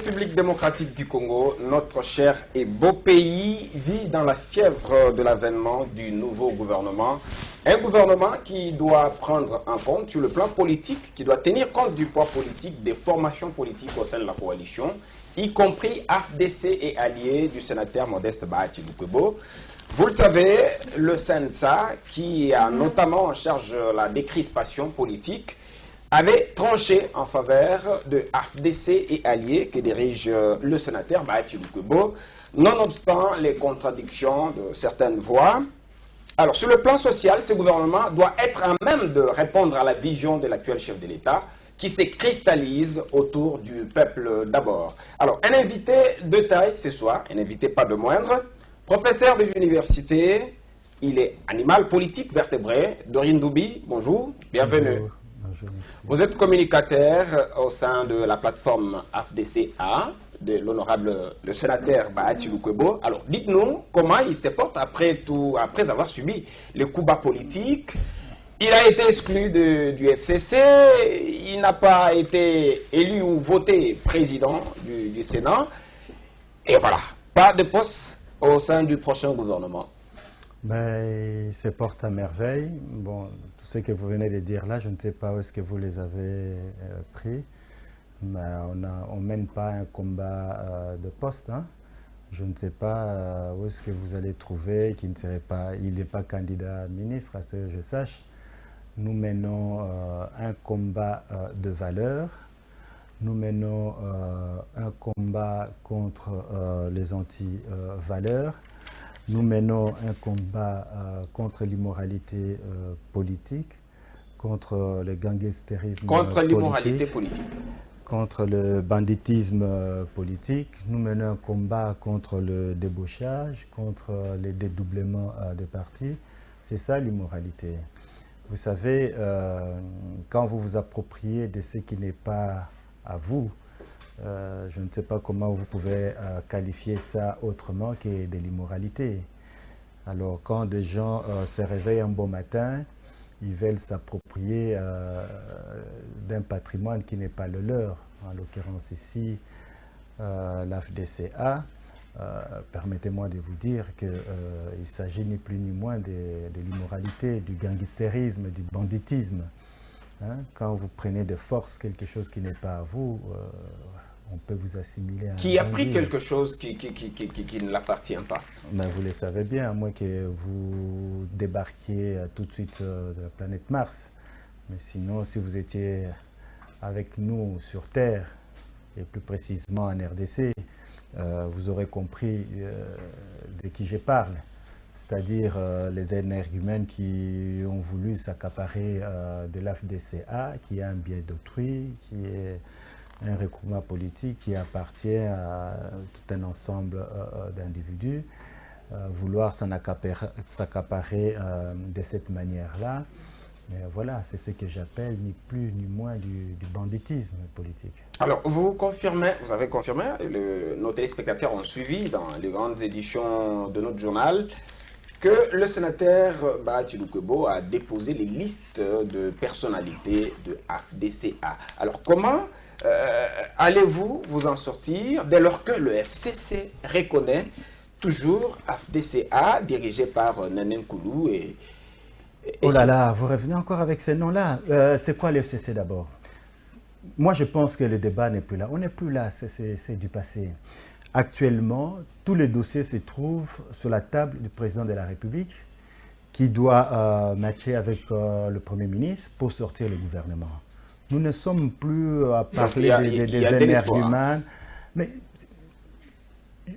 République démocratique du Congo, notre cher et beau pays vit dans la fièvre de l'avènement du nouveau gouvernement. Un gouvernement qui doit prendre en compte sur le plan politique, qui doit tenir compte du poids politique des formations politiques au sein de la coalition, y compris AFDC et alliés du sénateur Modeste Bahati Lukwebo. Vous le savez, le CNSA, qui a notamment en charge la décrispation politique, avait tranché en faveur de AFDC et alliés que dirige le sénateur Bahati Lukwebo, nonobstant les contradictions de certaines voix. Alors, sur le plan social, ce gouvernement doit être à même de répondre à la vision de l'actuel chef de l'État, qui se cristallise autour du peuple d'abord. Alors, un invité de taille ce soir, un invité pas de moindre, professeur de l'université, il est animal politique vertébré, Dorine Doubi, bonjour, bienvenue. Bonjour. Bonjour, vous êtes communicateur au sein de la plateforme AFDCA, de l'honorable le sénateur Bahati Lukwebo. Alors, dites-nous comment il se porte après avoir subi les coups bas politiques. Il a été exclu du FCC, il n'a pas été élu ou voté président du Sénat. Et voilà, pas de poste au sein du prochain gouvernement. Ben, il se porte à merveille. Bon, tout ce que vous venez de dire là, je ne sais pas où est-ce que vous les avez pris. Mais on ne mène pas un combat de poste. Hein. Je ne sais pas où est-ce que vous allez trouver qu'il ne serait pas, il n'est pas candidat à ministre, à ce que je sache. Nous menons un combat de valeurs. Nous menons un combat contre les anti-valeurs. Nous menons un combat contre l'immoralité politique, contre le gangstérisme contre l'immoralité politique, contre le banditisme politique. Nous menons un combat contre le débauchage, contre les dédoublements de partis. C'est ça l'immoralité. Vous savez, quand vous vous appropriez de ce qui n'est pas à vous, je ne sais pas comment vous pouvez qualifier ça autrement que de l'immoralité. Alors, quand des gens se réveillent un beau matin, ils veulent s'approprier d'un patrimoine qui n'est pas le leur. En l'occurrence ici, l'AFDCA. Permettez-moi de vous dire qu'il s'agit ni plus ni moins de l'immoralité, du gangstérisme, du banditisme. Hein? Quand vous prenez de force quelque chose qui n'est pas à vous, on peut vous assimiler à qui a pris quelque chose qui ne l'appartient pas. Mais vous le savez bien, à moins que vous débarquiez tout de suite de la planète Mars. Mais sinon, si vous étiez avec nous sur Terre, et plus précisément en RDC, vous aurez compris de qui je parle. C'est-à-dire les énergumènes qui ont voulu s'accaparer de l'AFDCA, qui est un bien d'autrui, qui est un regroupement politique qui appartient à tout un ensemble d'individus, vouloir s'en s'accaparer de cette manière-là. Voilà, c'est ce que j'appelle ni plus ni moins du banditisme politique. Alors, vous avez confirmé, nos téléspectateurs ont suivi dans les grandes éditions de notre journal que le sénateur Bahati Lukwebo a déposé les listes de personnalités de AFDCA. Alors, comment allez-vous vous en sortir dès lors que le FCC reconnaît toujours AFDCA dirigé par Nene Nkoulou et oh là là, vous revenez encore avec ces noms-là. C'est quoi le FCC d'abord? Moi, je pense que le débat n'est plus là. On n'est plus là, c'est du passé. Actuellement, tous les dossiers se trouvent sur la table du président de la République qui doit matcher avec le Premier ministre pour sortir le gouvernement. Nous ne sommes plus à parler des énergumènes. Mais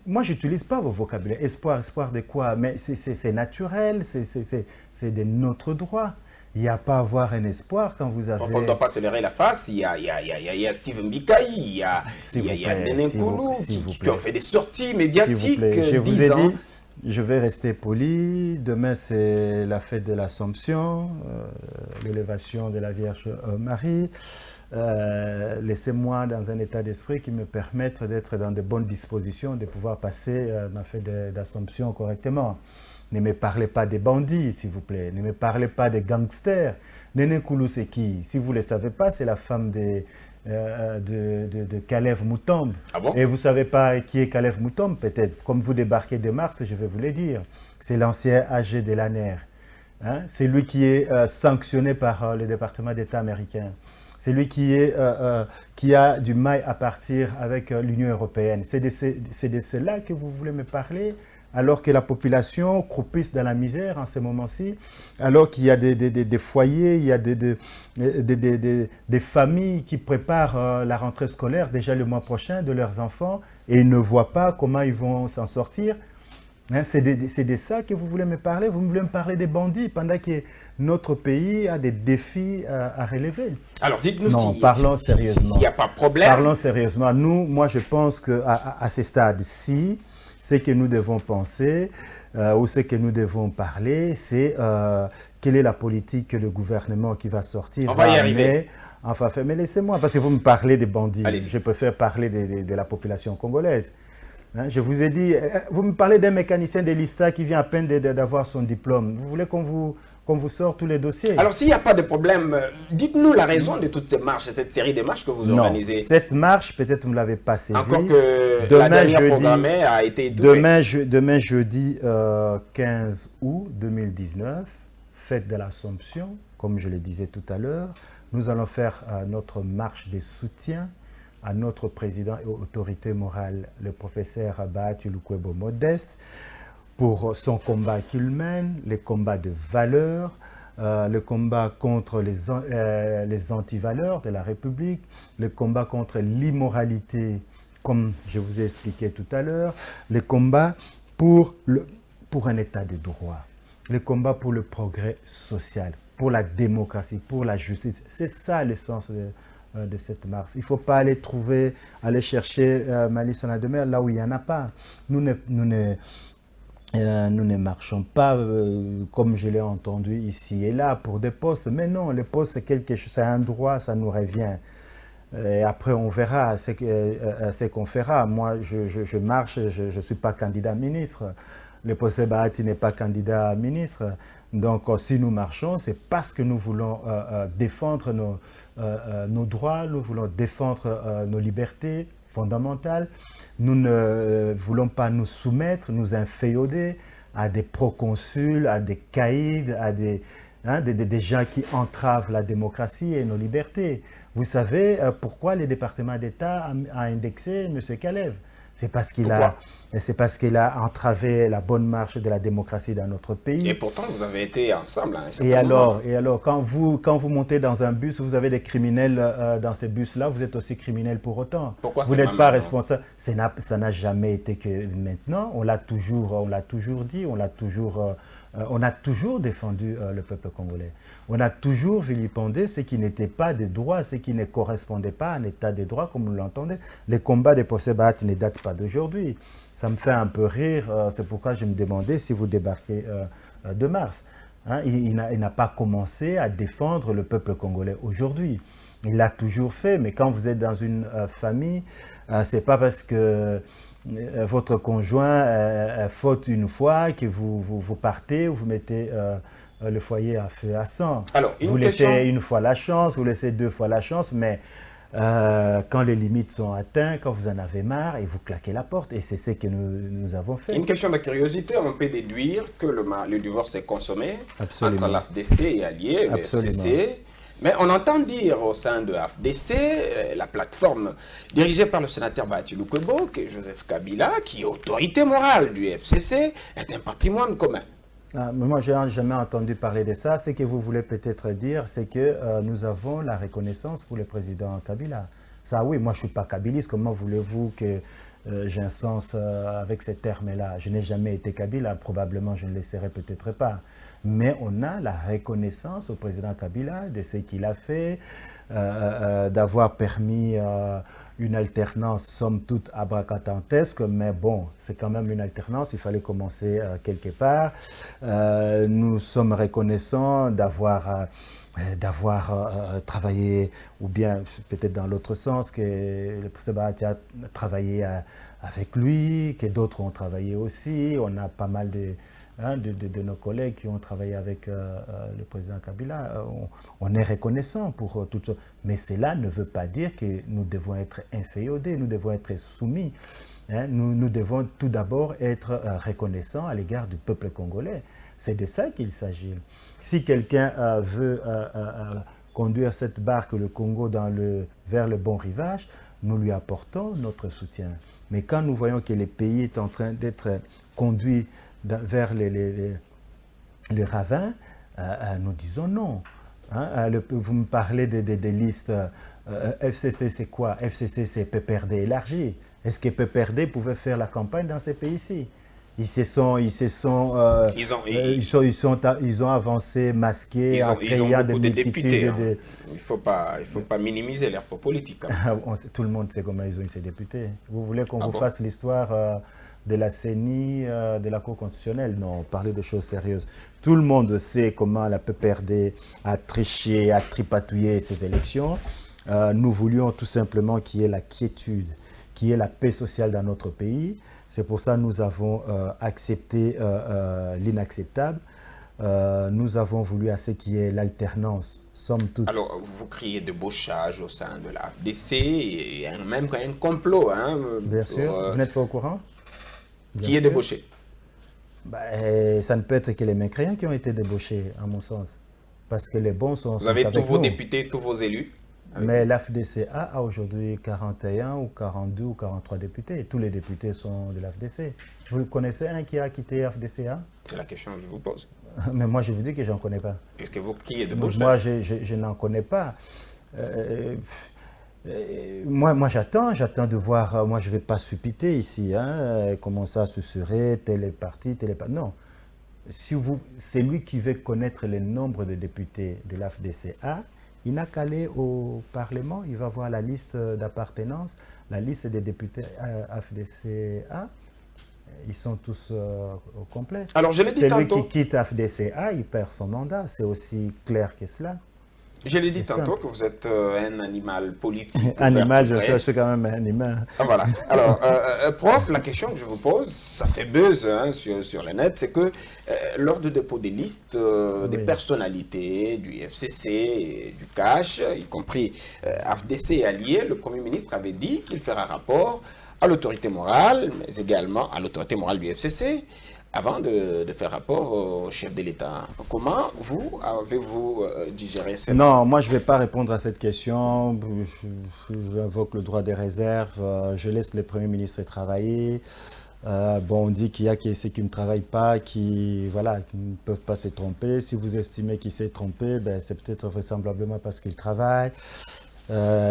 moi, je n'utilise pas vos vocabulaires. Espoir, espoir de quoi? Mais c'est naturel, c'est de notre droit. Il n'y a pas à avoir un espoir quand vous avez... On ne doit pas se leurrer la face. Il y a Steven Bikaï, il y a Nene Nkoulou qui ont fait des sorties médiatiques. Je vous ai dit, je vais rester poli. Demain, c'est la fête de l'Assomption, l'élévation de la Vierge Marie. Laissez-moi dans un état d'esprit qui me permette d'être dans de bonnes dispositions, de pouvoir passer ma fête d'Assomption correctement. Ne me parlez pas des bandits, s'il vous plaît. Ne me parlez pas des gangsters. Nene Nkoulou, c'est qui? Si vous ne le savez pas, c'est la femme de Kalev Mutombo. Ah bon? Et vous ne savez pas qui est Kalev Mutombo, peut-être. Comme vous débarquez de Mars, je vais vous le dire. C'est l'ancien AG de l'ANER. Hein? C'est lui qui est sanctionné par le département d'État américain. C'est lui qui a du mal à partir avec l'Union européenne. C'est de cela que vous voulez me parler, alors que la population croupisse dans la misère en ce moment-ci, alors qu'il y a des foyers, il y a des familles qui préparent la rentrée scolaire déjà le mois prochain de leurs enfants et ils ne voient pas comment ils vont s'en sortir. Hein, c'est de ça que vous voulez me parler? Vous voulez me parler des bandits pendant que notre pays a des défis à relever? Alors dites-nous non, parlons sérieusement. Il n'y a pas de problème. Parlons sérieusement. Moi je pense qu'à ce stade-ci, ce que nous devons penser ou ce que nous devons parler, c'est quelle est la politique que le gouvernement qui va sortir on va y arriver. Enfin, mais laissez-moi, parce que vous me parlez des bandits. Allez-y. Je préfère parler de la population congolaise. Hein, je vous ai dit, vous me parlez d'un mécanicien de l'ISTA qui vient à peine d'avoir son diplôme. Vous voulez qu'on vous sorte tous les dossiers? Alors, s'il n'y a pas de problème, dites-nous la raison de toutes ces marches, cette série de marches que vous organisez. Non, cette marche, peut-être vous ne l'avez pas saisie. Encore que la dernière programmée a été étouffée. Demain, jeudi 15 août 2019, fête de l'Assomption, comme je le disais tout à l'heure, nous allons faire notre marche de soutien à notre président et autorité morale, le professeur Bahati Lukwebo Modeste, pour son combat qu'il mène, les combats de valeurs, le combat contre les antivaleurs de la République, le combat contre l'immoralité, comme je vous ai expliqué tout à l'heure, le combat pour un état de droit, le combat pour le progrès social, pour la démocratie, pour la justice. C'est ça le sens de cette marche. Il ne faut pas aller chercher malice en la demeure là où il n'y en a pas. Nous ne marchons pas, comme je l'ai entendu ici et là, pour des postes. Mais non, les postes, c'est quelque chose, c'est un droit, ça nous revient. Et après, on verra ce qu'on fera. Moi, je marche, je ne suis pas candidat à ministre. Le professeur Bahati n'est pas candidat à ministre. Donc, si nous marchons, c'est parce que nous voulons défendre nos droits, nous voulons défendre nos libertés fondamentales. Nous ne voulons pas nous soumettre, nous inféoder à des proconsuls, à des caïds, à des gens qui entravent la démocratie et nos libertés. Vous savez pourquoi le département d'État a indexé M. Kalev? C'est parce qu'il a entravé la bonne marche de la démocratie dans notre pays. Et pourtant, vous avez été ensemble. Hein, et alors, quand vous montez dans un bus, vous avez des criminels dans ces bus-là, vous êtes aussi criminel pour autant. Pourquoi vous n'êtes pas responsable. Ça n'a jamais été que maintenant. On l'a toujours dit, on a toujours défendu le peuple congolais. On a toujours vilipendé ce qui n'était pas des droits, ce qui ne correspondait pas à un état de droit comme nous l'entendez. Les combats des procès Bahati ne datent pas d'aujourd'hui. Ça me fait un peu rire, c'est pourquoi je me demandais si vous débarquez de mars. Hein, il n'a pas commencé à défendre le peuple congolais aujourd'hui. Il l'a toujours fait, mais quand vous êtes dans une famille, c'est pas parce que votre conjoint faute une fois que vous partez ou vous mettez le foyer à feu à sang. Alors, vous laissez une fois la chance, vous laissez deux fois la chance, mais quand les limites sont atteintes, quand vous en avez marre, et vous claquez la porte. Et c'est ce que nous avons fait. Une question de curiosité, on peut déduire que le divorce est consommé. Absolument. Entre l'AFDC et allié, le FCC. Mais on entend dire au sein de l'AFDC, la plateforme dirigée par le sénateur Bahati Lukwebo, que Joseph Kabila, qui est autorité morale du FCC, est un patrimoine commun. Moi, je n'ai jamais entendu parler de ça. Ce que vous voulez peut-être dire, c'est que nous avons la reconnaissance pour le président Kabila. Ça, oui, moi, je ne suis pas kabiliste. Comment voulez-vous que j'ai un sens avec ces termes-là? Je n'ai jamais été Kabila. Probablement, je ne le serai peut-être pas. Mais on a la reconnaissance au président Kabila de ce qu'il a fait, d'avoir permis une alternance, somme toute, abracadabresque, mais bon, c'est quand même une alternance, il fallait commencer quelque part. Nous sommes reconnaissants d'avoir travaillé, ou bien peut-être dans l'autre sens, que le professeur Bahati a travaillé avec lui, que d'autres ont travaillé aussi. On a pas mal hein, de nos collègues qui ont travaillé avec le président Kabila. On est reconnaissant pour toutes choses. Mais cela ne veut pas dire que nous devons être inféodés, nous devons être soumis. Hein. Nous devons tout d'abord être reconnaissants à l'égard du peuple congolais. C'est de ça qu'il s'agit. Si quelqu'un veut conduire cette barque, le Congo, vers le bon rivage, nous lui apportons notre soutien. Mais quand nous voyons que le pays est en train d'être conduit vers les ravins, nous disons non. Hein? Vous me parlez des listes. FCC, c'est quoi? FCC, c'est PPRD élargi. Est-ce que PPRD pouvait faire la campagne dans ces pays-ci? Ils ont avancé, masqués, en créant des multitudes de... Il faut pas minimiser leur politique. Hein. Tout le monde sait comment ils ont eu ces députés. Vous voulez qu'on vous fasse l'histoire de la CENI, de la Cour constitutionnelle? Non, parlez de choses sérieuses. Tout le monde sait comment la PPRD a triché, a tripatouillé ces élections. Nous voulions tout simplement qu'il y ait la quiétude, qu'il y ait la paix sociale dans notre pays. C'est pour ça que nous avons accepté l'inacceptable. Nous avons voulu à ce qu'il y ait l'alternance, somme toute. Alors, vous criez débauchage au sein de la FDC, et même quand il y a un complot. Hein, bien sûr, vous n'êtes pas au courant? Qui est débauché? Ça ne peut être que les mécréants qui ont été débauchés, à mon sens. Parce que les bons sont Vous avez tous vos députés, tous vos élus? Mais l'AFDCA a aujourd'hui 41 ou 42 ou 43 députés. Tous les députés sont de l'AFDC. Vous connaissez un qui a quitté l'AFDCA? C'est la question que je vous pose. Mais moi, je vous dis que je n'en connais pas. Puisque vous criez de bouche. Moi, je n'en connais pas. Moi j'attends de voir. Moi, je ne vais pas suppiter ici. Hein, commencer à susurrer, tel est parti, tel est pas. Non. C'est lui qui veut connaître le nombre de députés de l'AFDCA. Il n'a qu'à aller au Parlement, il va voir la liste d'appartenance, la liste des députés AFDCA. Ils sont tous au complet. Alors, je l'ai dit tantôt. Celui qui quitte AFDCA, il perd son mandat. C'est aussi clair que cela. Je l'ai dit tantôt que vous êtes un animal politique. Animal, je suis quand même un humain. Ah, voilà. Alors, prof, la question que je vous pose, ça fait buzz hein, sur le net, c'est que lors du dépôt des listes, des personnalités du FCC et du CACH, y compris AFDC et alliés, le Premier ministre avait dit qu'il fera rapport à l'autorité morale, mais également à l'autorité morale du FCC, avant de faire rapport au chef de l'État. Comment avez-vous digéré cette... Non, moi je ne vais pas répondre à cette question. J'invoque le droit des réserves. Je laisse les premiers ministres travailler. On dit qu'il y a ceux qui ne travaillent pas, qui ne peuvent pas se tromper. Si vous estimez qu'il s'est trompé, c'est peut-être vraisemblablement parce qu'il travaille.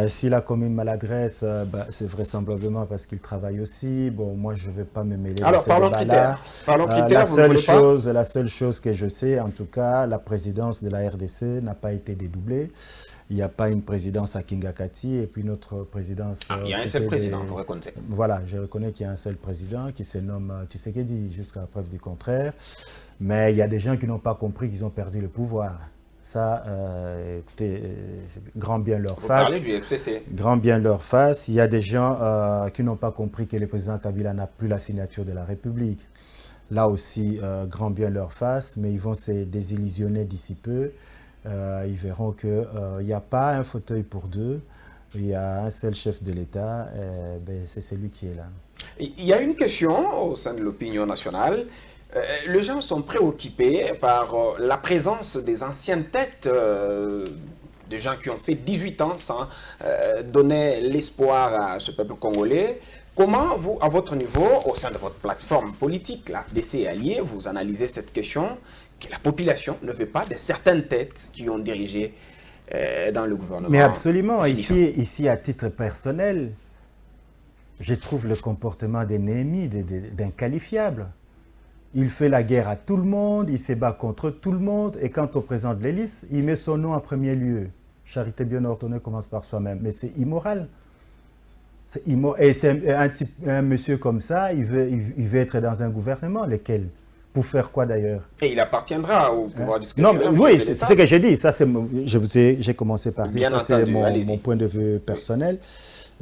Si la commune maladresse, c'est vraisemblablement parce qu'il travaille aussi. Bon, moi, je ne vais pas me mêler à ces débats-là. Parlons critères, la seule chose que je sais, en tout cas, la présidence de la RDC n'a pas été dédoublée. Il n'y a pas une présidence à Kingakati et puis notre présidence... il y a un seul président, vous reconnaissez. Voilà, je reconnais qu'il y a un seul président qui se nomme Tshisekedi, jusqu'à la preuve du contraire. Mais il y a des gens qui n'ont pas compris qu'ils ont perdu le pouvoir. Ça, écoutez, grand bien leur face. Vous parlez du FCC. Grand bien leur face. Il y a des gens qui n'ont pas compris que le président Kabila n'a plus la signature de la République. Là aussi, grand bien leur face, mais ils vont se désillusionner d'ici peu. Ils verront qu'il n'y a pas un fauteuil pour deux. Il y a un seul chef de l'État, c'est celui qui est là. Il y a une question au sein de l'opinion nationale. Les gens sont préoccupés par la présence des anciennes têtes, des gens qui ont fait 18 ans sans donner l'espoir à ce peuple congolais. Comment vous, à votre niveau, au sein de votre plateforme politique, la FDC et alliés, vous analysez cette question que la population ne veut pas de certaines têtes qui ont dirigé dans le gouvernement? Mais absolument. Ici, à titre personnel, je trouve le comportement de Néhémie d'inqualifiable. Il fait la guerre à tout le monde, il se bat contre tout le monde, et quand on présente les listes, il met son nom en premier lieu. Charité bien ordonnée commence par soi-même, mais c'est immoral. Et c'est un monsieur comme ça, il veut être dans un gouvernement, lequel? Pour faire quoi d'ailleurs? Et il appartiendra au pouvoir discrétionnaire. Non, oui, c'est ce que j'ai dit. Ça, j'ai commencé par dire, ça c'est mon point de vue personnel.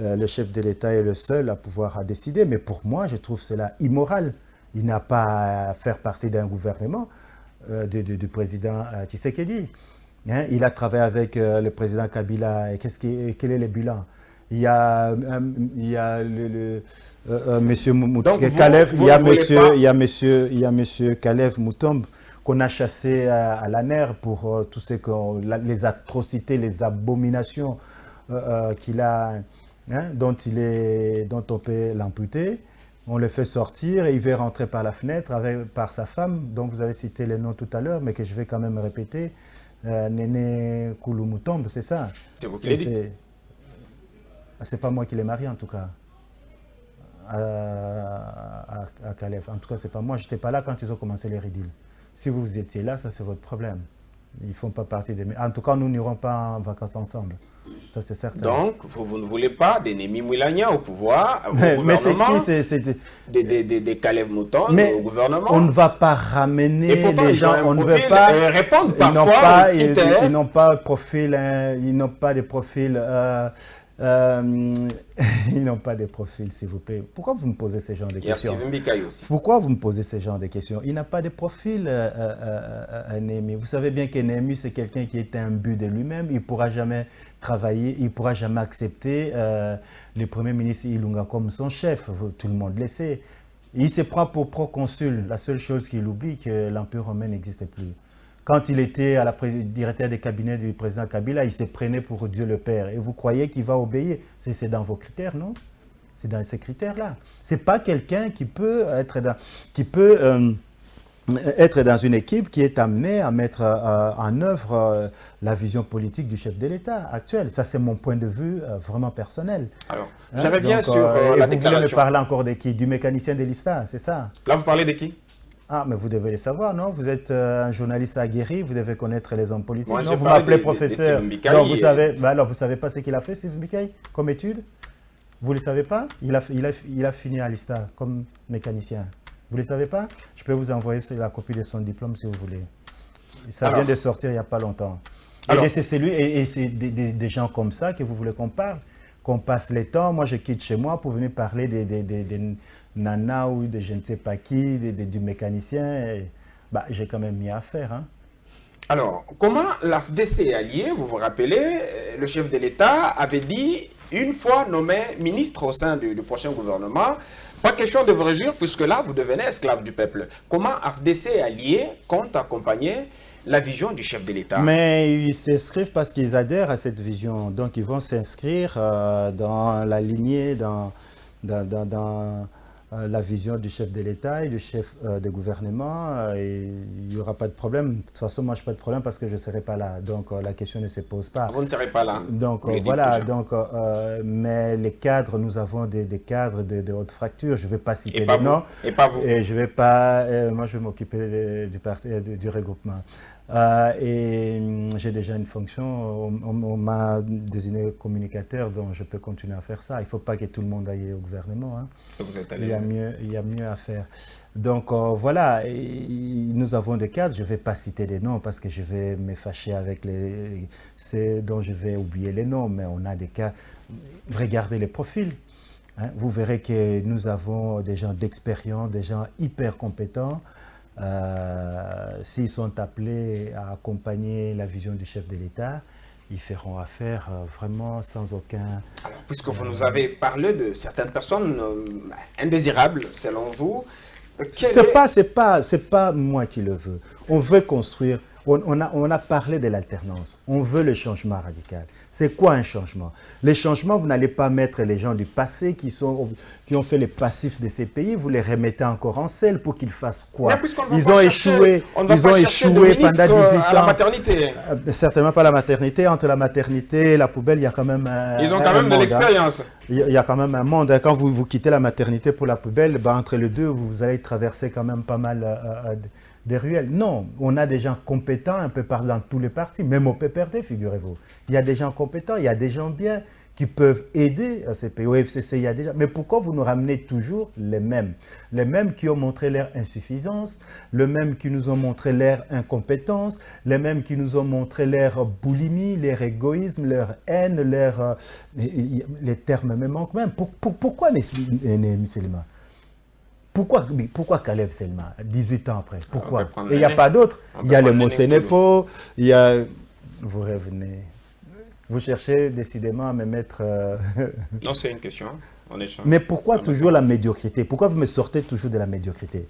Le chef de l'État est le seul à pouvoir décider, mais pour moi, je trouve cela immoral. Il n'a pas à faire partie d'un gouvernement du président Tshisekedi. Hein, il a travaillé avec le président Kabila. Et quel est le bilan? Il y a, monsieur Kalev, il y a monsieur Kalev Moutombe qu'on a chassé à la nerf pour tout ce que les atrocités, les abominations qu'il a, hein, dont on peut l'amputer. On le fait sortir et il va rentrer par la fenêtre par sa femme, dont vous avez cité les noms tout à l'heure, mais que je vais quand même répéter. Néné Koulou-Moutombe, c'est ça? C'est vous qui l'avez dit. C'est pas moi qui l'ai marié en tout cas. À Kalev. En tout cas, c'est pas moi. Je n'étais pas là quand ils ont commencé les ridiles. Si vous étiez là, ça c'est votre problème. Ils ne font pas partie des... En tout cas, nous n'irons pas en vacances ensemble. Ça, c'est certain. Donc, vous ne voulez pas des Némi Moulania au pouvoir, au mais gouvernement, c'est qui des Kalev Moutombe au gouvernement. On ne va pas ramener les gens, on ne veut pas... répondre parfois ils n'ont pas de profil, ils n'ont pas de profil... ils n'ont pas de profil, s'il vous plaît. Pourquoi vous me posez ce genre de questions? Pourquoi vous me posez ce genre de questions? Il n'a pas de profil, Némi. Vous savez bien que Némi, c'est quelqu'un qui est imbu de lui-même. Il ne pourra jamais travailler, il ne pourra jamais accepter le Premier ministre Ilunga comme son chef. Tout le monde le sait. Il se prend pour proconsul. La seule chose qu'il oublie, que l'Empire romain n'existe plus. Quand il était directeur des cabinets du président Kabila, il se prenait pour Dieu le Père. Et vous croyez qu'il va obéir? C'est dans vos critères, non? C'est dans ces critères-là. Ce n'est pas quelqu'un qui peut être dans une équipe qui est amenée à mettre en œuvre la vision politique du chef de l'État actuel. Ça, c'est mon point de vue vraiment personnel. Alors, je reviens sur la déclaration. Vous voulez me parler encore de qui? Du mécanicien de l'ISTA, c'est ça? Là, vous parlez de qui? Ah, mais vous devez le savoir, non? Vous êtes un journaliste aguerri, vous devez connaître les hommes politiques. Moi, non, vous m'appelez professeur. Alors, vous savez, alors, vous ne savez pas ce qu'il a fait, Steve Mbikaï, comme étude? Vous ne le savez pas? Il a fini à l'ISTA comme mécanicien. Vous ne le savez pas? Je peux vous envoyer la copie de son diplôme si vous voulez. Ça vient de sortir il n'y a pas longtemps. Et c'est des gens comme ça que vous voulez qu'on parle, qu'on passe les temps. Moi, je quitte chez moi pour venir parler des nanas ou de je ne sais pas qui, du mécanicien. Bah, j'ai quand même mis à faire. Hein. Alors, comment l'AFDC est alliée? Vous vous rappelez, le chef de l'État avait dit, une fois nommé ministre au sein du prochain gouvernement, pas question de vous réjouir puisque là, vous devenez esclave du peuple. Comment AFDC est allié compte accompagner la vision du chef de l'État? Mais ils s'inscrivent parce qu'ils adhèrent à cette vision. Donc, ils vont s'inscrire dans la lignée, dans la vision du chef de l'État et du chef de gouvernement. Et il n'y aura pas de problème. De toute façon, moi, je n'ai pas de problème parce que je ne serai pas là. Donc, la question ne se pose pas. Vous ne serez pas là. Donc, voilà. Donc, mais les cadres, nous avons des cadres de haute fracture. Je ne vais pas citer les noms. Et pas vous. Et je vais pas... moi, je vais m'occuper du regroupement. Et j'ai déjà une fonction, on m'a désigné communicateur, donc je peux continuer à faire ça. Il ne faut pas que tout le monde aille au gouvernement. Hein. Il y a mieux à faire. Donc voilà, nous avons des cadres, je ne vais pas citer des noms parce que je vais me fâcher avec ceux dont je vais oublier les noms, mais on a des cas. Regardez les profils. Hein. Vous verrez que nous avons des gens d'expérience, des gens hyper compétents. S'ils sont appelés à accompagner la vision du chef de l'État, ils feront affaire vraiment sans aucun... Alors, puisque vous nous avez parlé de certaines personnes indésirables, selon vous, c'est pas moi qui le veux. On veut construire, on a parlé de l'alternance, on veut le changement radical. C'est quoi un changement? Les changements, vous n'allez pas mettre les gens du passé qui ont fait les passifs de ces pays, vous les remettez encore en selle pour qu'ils fassent quoi? Ils ont échoué pendant 18 ans. À la maternité. Certainement pas la maternité. Entre la maternité et la poubelle, il y a quand même ils ont quand même de l'expérience. Il y a quand même un monde. Quand vous quittez la maternité pour la poubelle, ben, entre les deux, vous allez traverser quand même pas mal des ruelles. Non, on a des gens compétents un peu dans tous les partis, même au PPRD, figurez-vous. Il y a des gens compétents, il y a des gens bien qui peuvent aider à ces pays. Au FCC, il y a des gens. Mais pourquoi vous nous ramenez toujours les mêmes? Les mêmes qui ont montré leur insuffisance, les mêmes qui nous ont montré leur incompétence, les mêmes qui nous ont montré leur boulimie, leur égoïsme, leur haine, les termes me manquent même. Pourquoi Némi Selima? pourquoi Kalev Selma, 18 ans après? Pourquoi? Et il n'y a l'aîné. pas d'autres. On Il peut y a le prendre l'aîné Mosenepo, il y a... Vous revenez. Vous cherchez décidément à me mettre... Non, c'est une question. On échange. Mais pourquoi toujours la médiocrité? Pourquoi vous me sortez toujours de la médiocrité?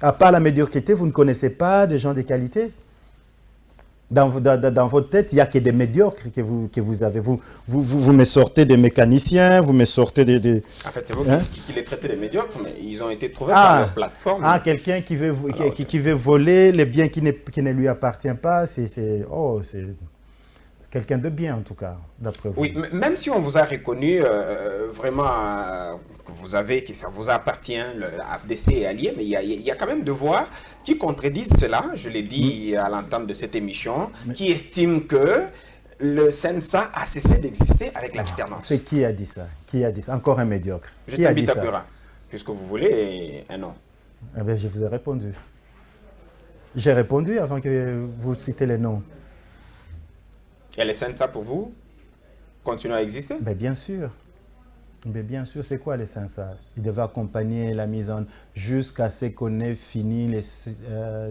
À part la médiocrité, vous ne connaissez pas des gens de qualité? Dans votre tête, il n'y a que des médiocres que vous avez. Vous me sortez des mécaniciens, vous me sortez des... En fait, c'est vous qui les traitez de médiocres, mais ils ont été trouvés Ah. par leur plateforme. Ah, quelqu'un qui veut, Alors, qui veut voler les biens qui ne lui appartiennent pas, c'est quelqu'un de bien en tout cas, d'après vous. Oui, même si on vous a reconnu vraiment que ça vous appartient, le AFDC est allié, mais il y a quand même deux voix qui contredisent cela, je l'ai dit à l'entame de cette émission, qui estiment que le CENSA a cessé d'exister avec l'alternance. C'est qui a dit ça? Qui a dit ça? Encore un médiocre. Qui Justin a dit ça? Bitakura, puisque vous voulez un nom. Eh bien, je vous ai répondu. J'ai répondu avant que vous citiez les noms. Et le CENSA pour vous continue à exister? Ben, bien sûr. Mais bien sûr, c'est quoi les CENSA? Il devait accompagner la mise en jusqu'à ce qu'on ait fini les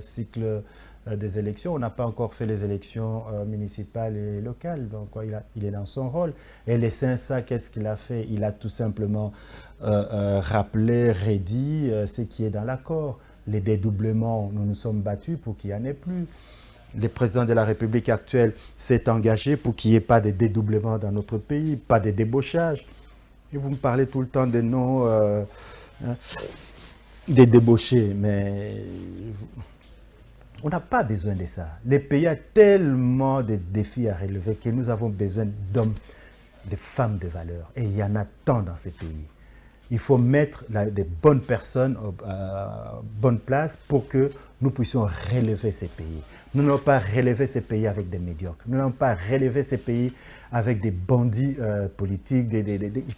cycles des élections. On n'a pas encore fait les élections municipales et locales, donc il est dans son rôle. Et les CENSA, qu'est-ce qu'il a fait? Il a tout simplement rappelé, redit ce qui est dans l'accord. Les dédoublements, nous nous sommes battus pour qu'il n'y en ait plus. Le président de la République actuelle s'est engagé pour qu'il n'y ait pas de dédoublement dans notre pays, pas de débauchage. Et vous me parlez tout le temps des noms des débauchés, mais on n'a pas besoin de ça. Le pays a tellement de défis à relever que nous avons besoin d'hommes, de femmes de valeur. Et il y en a tant dans ces pays. Il faut mettre des bonnes personnes à bonne place pour que nous puissions relever ces pays. Nous n'allons pas relever ces pays avec des médiocres. Nous n'allons pas relever ces pays avec des bandits politiques,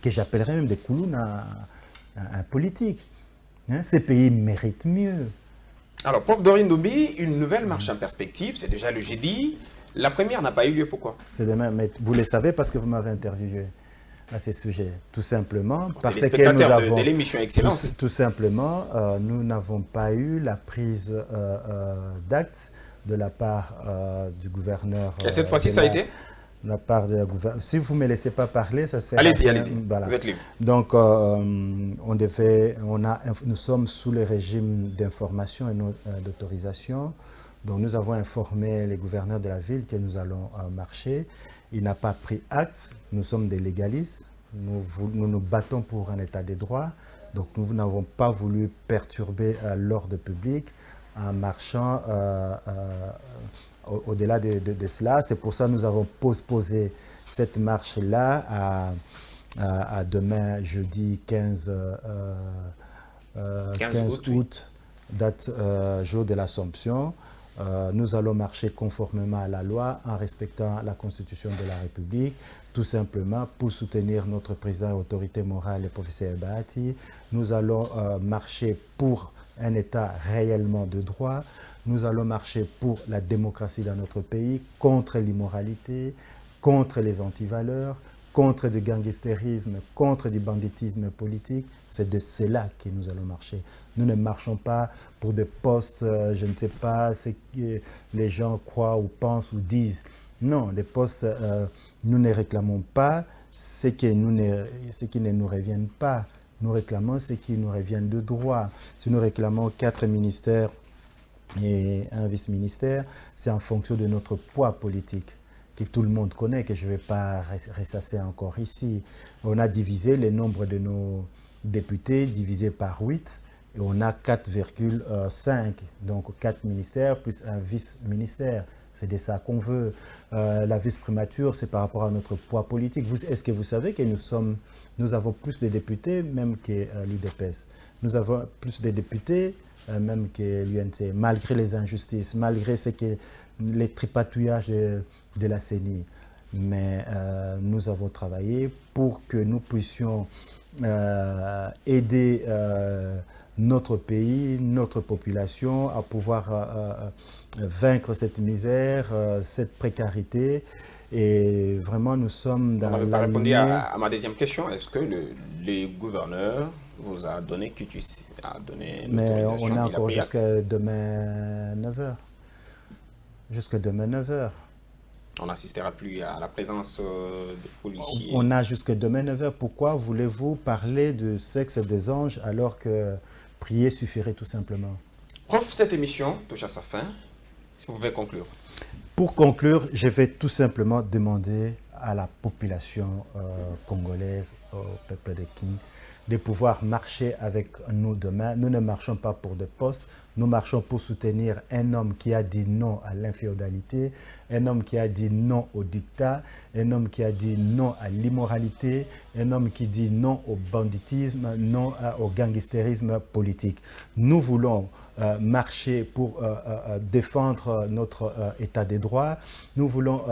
que j'appellerais même des koulouns politiques. Hein? Ces pays méritent mieux. Alors, Prof Dorine Doubi, une nouvelle marche en perspective, c'est déjà le jeudi. La première n'a pas eu lieu, pourquoi? C'est demain, mais vous le savez parce que vous m'avez interviewé à ce sujet. Tout simplement parce les que nous avons... de l'émission Excellence. Tout simplement, nous n'avons pas eu la prise d'acte de la part du gouverneur. Et cette fois-ci, ça a été? De la part de la gouverneur. Si vous ne me laissez pas parler, ça c'est... Allez-y, allez-y. Voilà. Vous êtes libre. Donc, nous sommes sous le régime d'information et d'autorisation. Donc, nous avons informé les gouverneurs de la ville que nous allons marcher. Il n'a pas pris acte. Nous sommes des légalistes. Nous nous battons pour un état de droit. Donc, nous n'avons pas voulu perturber l'ordre public en marchant au-delà de cela. C'est pour ça que nous avons postposé cette marche-là à demain, jeudi 15 août, date jour de l'Assomption. Nous allons marcher conformément à la loi en respectant la Constitution de la République, tout simplement pour soutenir notre président et autorité morale, le professeur Bahati. Nous allons marcher pour un État réellement de droit. Nous allons marcher pour la démocratie dans notre pays, contre l'immoralité, contre les antivaleurs, contre du gangstérisme, contre du banditisme politique. C'est de cela que nous allons marcher. Nous ne marchons pas pour des postes, je ne sais pas ce que les gens croient ou pensent ou disent. Non, les postes, nous ne réclamons pas ce qui ne nous reviennent pas. Nous réclamons ce qui nous revient de droit. Si nous réclamons 4 ministères et un vice-ministère, c'est en fonction de notre poids politique, que tout le monde connaît, que je ne vais pas ressasser encore ici. On a divisé le nombre de nos députés, divisé par 8, et on a 4,5, donc 4 ministères plus un vice-ministère. C'est de ça qu'on veut. La vice-primature, c'est par rapport à notre poids politique. Est-ce que vous savez que nous avons plus de députés même que l'UDPS? Nous avons plus de députés même que l'UNC, malgré les injustices, malgré les tripatouillages de la CENI. Mais nous avons travaillé pour que nous puissions aider notre pays, notre population à pouvoir vaincre cette misère, cette précarité Et vraiment, nous sommes dans On n'avait pas la répondu lignée. à ma deuxième question. Est-ce que le gouverneur vous a donné quitus, a donné Mais l'autorisation, on a il a encore pris acte? jusqu'à demain 9h. Jusqu'à demain 9h. On n'assistera plus à la présence de policiers. On a jusqu'à demain 9h. Pourquoi voulez-vous parler du sexe des anges alors que prier suffirait tout simplement? Prof, cette émission touche à sa fin. Si vous pouvez conclure. Pour conclure, je vais tout simplement demander à la population congolaise, au peuple de King, de pouvoir marcher avec nous demain. Nous ne marchons pas pour des postes, nous marchons pour soutenir un homme qui a dit non à l'inféodalité, un homme qui a dit non au dictat, un homme qui a dit non à l'immoralité, un homme qui dit non au banditisme, non au gangstérisme politique. Nous voulons marcher pour défendre notre état des droits. Nous voulons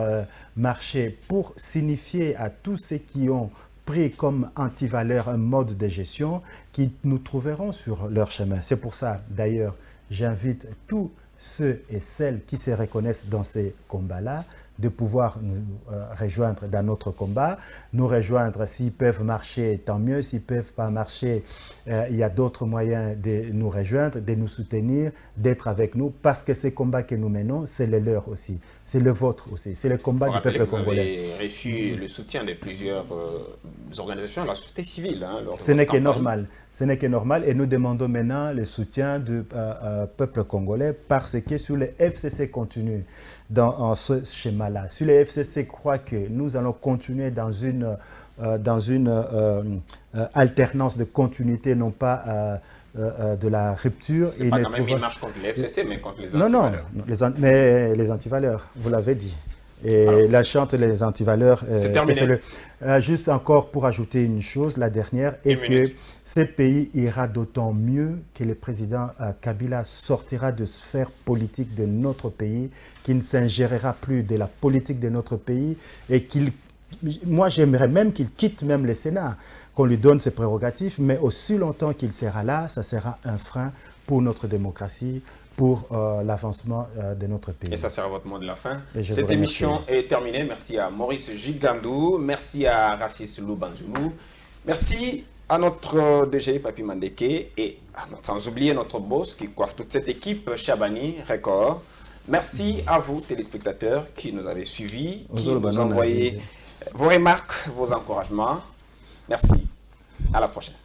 marcher pour signifier à tous ceux qui ont pris comme antivaleur un mode de gestion qui nous trouveront sur leur chemin. C'est pour ça, d'ailleurs, j'invite tous ceux et celles qui se reconnaissent dans ces combats-là de pouvoir nous rejoindre dans notre combat, nous rejoindre s'ils peuvent marcher, tant mieux, s'ils ne peuvent pas marcher, il y a d'autres moyens de nous rejoindre, de nous soutenir, d'être avec nous, parce que ces combats que nous menons, c'est le leur aussi, c'est le vôtre aussi, c'est le combat du peuple congolais. Vous avez reçu le soutien de plusieurs organisations de la société civile. Hein, ce n'est que normal. Ce n'est que normal et nous demandons maintenant le soutien du peuple congolais parce que si le FCC continue dans ce schéma-là, si le FCC croit que nous allons continuer dans une alternance de continuité, non pas de la rupture. C'est pas quand même une marche contre le FCC, mais contre les antivaleurs. Non, mais les antivaleurs, vous l'avez dit. Et alors, la chante les antivaleurs, c'est terminé. Juste encore pour ajouter une chose, la dernière, est que ce pays ira d'autant mieux que le président Kabila sortira de sphère politique de notre pays, qu'il ne s'ingérera plus de la politique de notre pays et qu'il... Moi, j'aimerais même qu'il quitte même le Sénat, qu'on lui donne ses prérogatives, mais aussi longtemps qu'il sera là, ça sera un frein pour notre démocratie, pour l'avancement de notre pays. Et ça sera votre mot de la fin. Cette émission est terminée. Merci à Maurice Gigandou, merci à Rafis Loubanzoulou, merci à notre DG Papi Mandeke et sans oublier notre boss qui coiffe toute cette équipe, Chabani Record. Merci à vous, téléspectateurs, qui nous avez suivis, qui nous envoyez vos remarques, vos encouragements. Merci. À la prochaine.